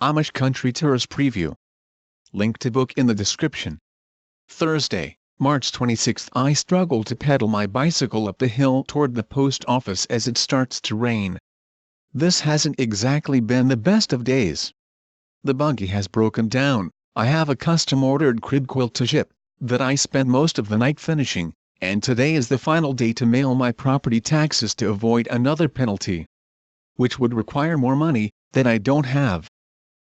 Amish Country Tourist Preview. Link to book in the description. Thursday, March 26. I struggle to pedal my bicycle up the hill toward the post office as it starts to rain. This hasn't exactly been the best of days. The buggy has broken down. I have a custom-ordered crib quilt to ship, that I spent most of the night finishing, and today is the final day to mail my property taxes to avoid another penalty, which would require more money that I don't have.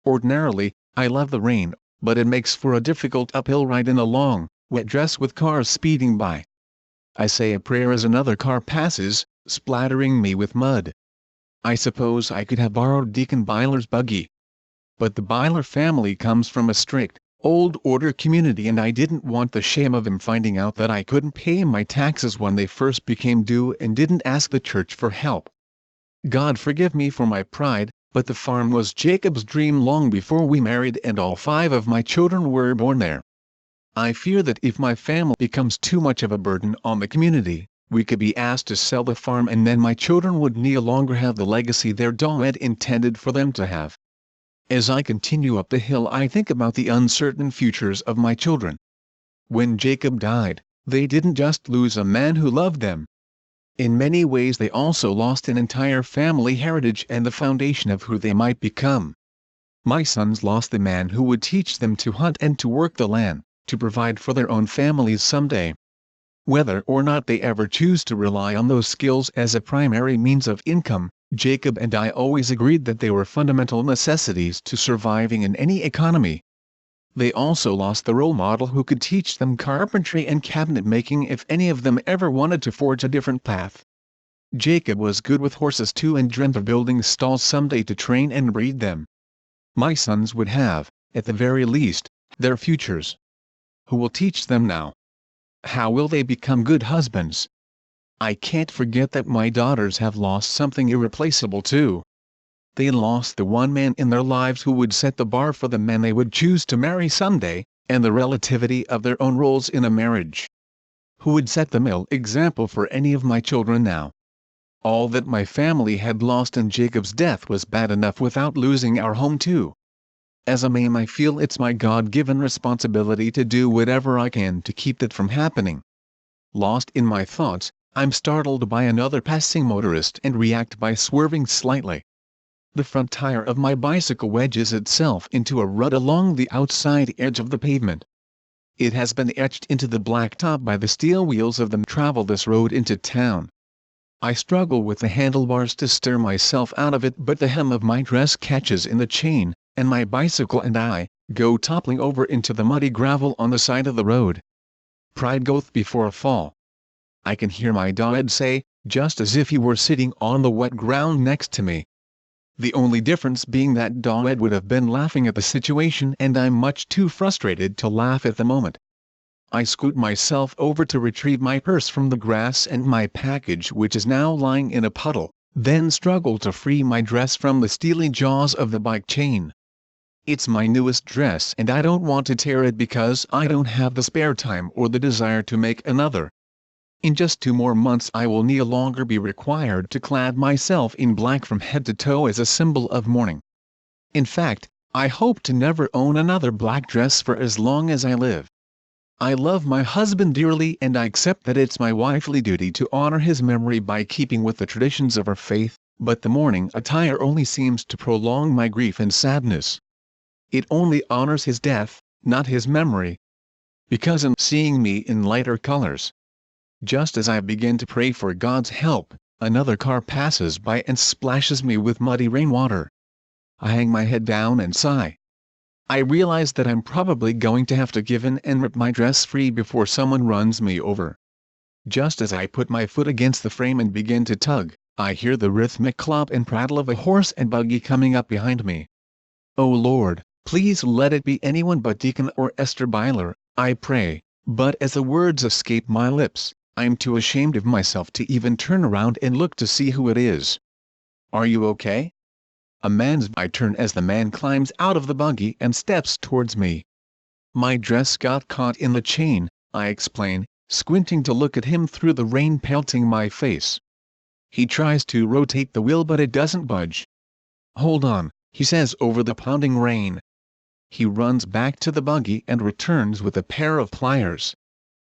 Ordinarily, I love the rain, but it makes for a difficult uphill ride in a long, wet dress with cars speeding by. I say a prayer as another car passes, splattering me with mud. I suppose I could have borrowed Deacon Byler's buggy, but the Byler family comes from a strict, old-order community, and I didn't want the shame of him finding out that I couldn't pay my taxes when they first became due and didn't ask the church for help. God forgive me for my pride, but the farm was Jacob's dream long before we married, and all 5 of my children were born there. I fear that if my family becomes too much of a burden on the community, we could be asked to sell the farm, and then my children would no longer have the legacy their dad intended for them to have. As I continue up the hill, I think about the uncertain futures of my children. When Jacob died, they didn't just lose a man who loved them. In many ways they also lost an entire family heritage and the foundation of who they might become. My sons lost the man who would teach them to hunt and to work the land, to provide for their own families someday. Whether or not they ever choose to rely on those skills as a primary means of income, Jacob and I always agreed that they were fundamental necessities to surviving in any economy. They also lost the role model who could teach them carpentry and cabinet making if any of them ever wanted to forge a different path. Jacob was good with horses too and dreamt of building stalls someday to train and breed them. My sons would have, at the very least, their futures. Who will teach them now? How will they become good husbands? I can't forget that my daughters have lost something irreplaceable too. They lost the one man in their lives who would set the bar for the men they would choose to marry someday, and the relativity of their own roles in a marriage. Who would set the male example for any of my children now? All that my family had lost in Jacob's death was bad enough without losing our home too. As a man, I feel it's my God-given responsibility to do whatever I can to keep that from happening. Lost in my thoughts, I'm startled by another passing motorist and react by swerving slightly. The front tire of my bicycle wedges itself into a rut along the outside edge of the pavement. It has been etched into the blacktop by the steel wheels of them travel this road into town. I struggle with the handlebars to stir myself out of it, but the hem of my dress catches in the chain, and my bicycle and I go toppling over into the muddy gravel on the side of the road. Pride goeth before a fall. I can hear my dad say, just as if he were sitting on the wet ground next to me. The only difference being that Dad would have been laughing at the situation and I'm much too frustrated to laugh at the moment. I scoot myself over to retrieve my purse from the grass and my package, which is now lying in a puddle, then struggle to free my dress from the steely jaws of the bike chain. It's my newest dress and I don't want to tear it because I don't have the spare time or the desire to make another. In just 2 more months I will no longer be required to clad myself in black from head to toe as a symbol of mourning. In fact, I hope to never own another black dress for as long as I live. I love my husband dearly and I accept that it's my wifely duty to honor his memory by keeping with the traditions of our faith, but the mourning attire only seems to prolong my grief and sadness. It only honors his death, not his memory. Because in seeing me in lighter colors, just as I begin to pray for God's help, another car passes by and splashes me with muddy rainwater. I hang my head down and sigh. I realize that I'm probably going to have to give in and rip my dress free before someone runs me over. Just as I put my foot against the frame and begin to tug, I hear the rhythmic clop and prattle of a horse and buggy coming up behind me. Oh Lord, please let it be anyone but Deacon or Esther Byler, I pray, but as the words escape my lips, I'm too ashamed of myself to even turn around and look to see who it is. Are you okay? I turn as the man climbs out of the buggy and steps towards me. My dress got caught in the chain, I explain, squinting to look at him through the rain pelting my face. He tries to rotate the wheel but it doesn't budge. Hold on, he says over the pounding rain. He runs back to the buggy and returns with a pair of pliers.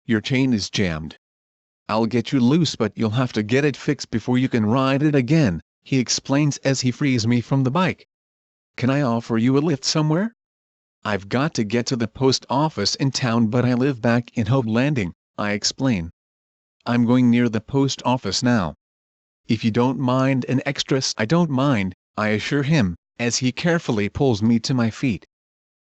"Your chain is jammed. I'll get you loose, but you'll have to get it fixed before you can ride it again," he explains as he frees me from the bike. "Can I offer you a lift somewhere?" "I've got to get to the post office in town, but I live back in Hope Landing," I explain. "I'm going near the post office now. If you don't mind an extra I don't mind," I assure him, as he carefully pulls me to my feet.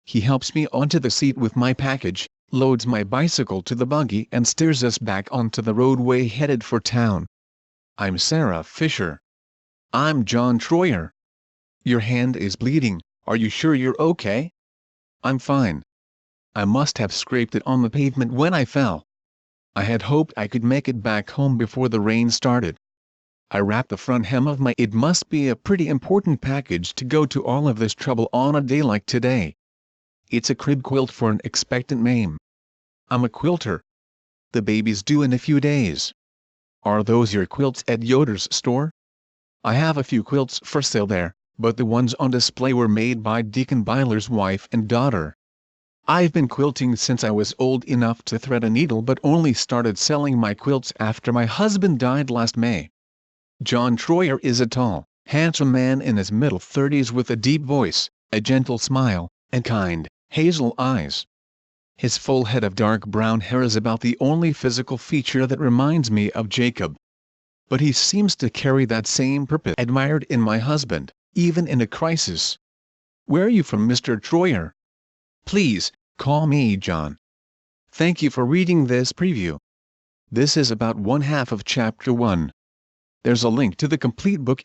He helps me onto the seat with my package, loads my bicycle to the buggy and steers us back onto the roadway headed for town. "I'm Sarah Fisher." "I'm John Troyer." "Your hand is bleeding, are you sure you're okay?" "I'm fine. I must have scraped it on the pavement when I fell. I had hoped I could make it back home before the rain started." I wrap the front hem of my "it must be a pretty important package to go to all of this trouble on a day like today." It's a crib quilt for an expectant mame. I'm a quilter. The baby's due in a few days. "Are those your quilts at Yoder's store?" I have a few quilts for sale there, but the ones on display were made by Deacon Byler's wife and daughter. "I've been quilting since I was old enough to thread a needle, but only started selling my quilts after my husband died last May." John Troyer is a tall, handsome man in his middle 30s with a deep voice, a gentle smile, and kind, hazel eyes. His full head of dark brown hair is about the only physical feature that reminds me of Jacob. But he seems to carry that same purpose admired in my husband, even in a crisis. "Where are you from, Mr. Troyer?" "Please, call me John." Thank you for reading this preview. This is about one half of Chapter 1. There's a link to the complete book in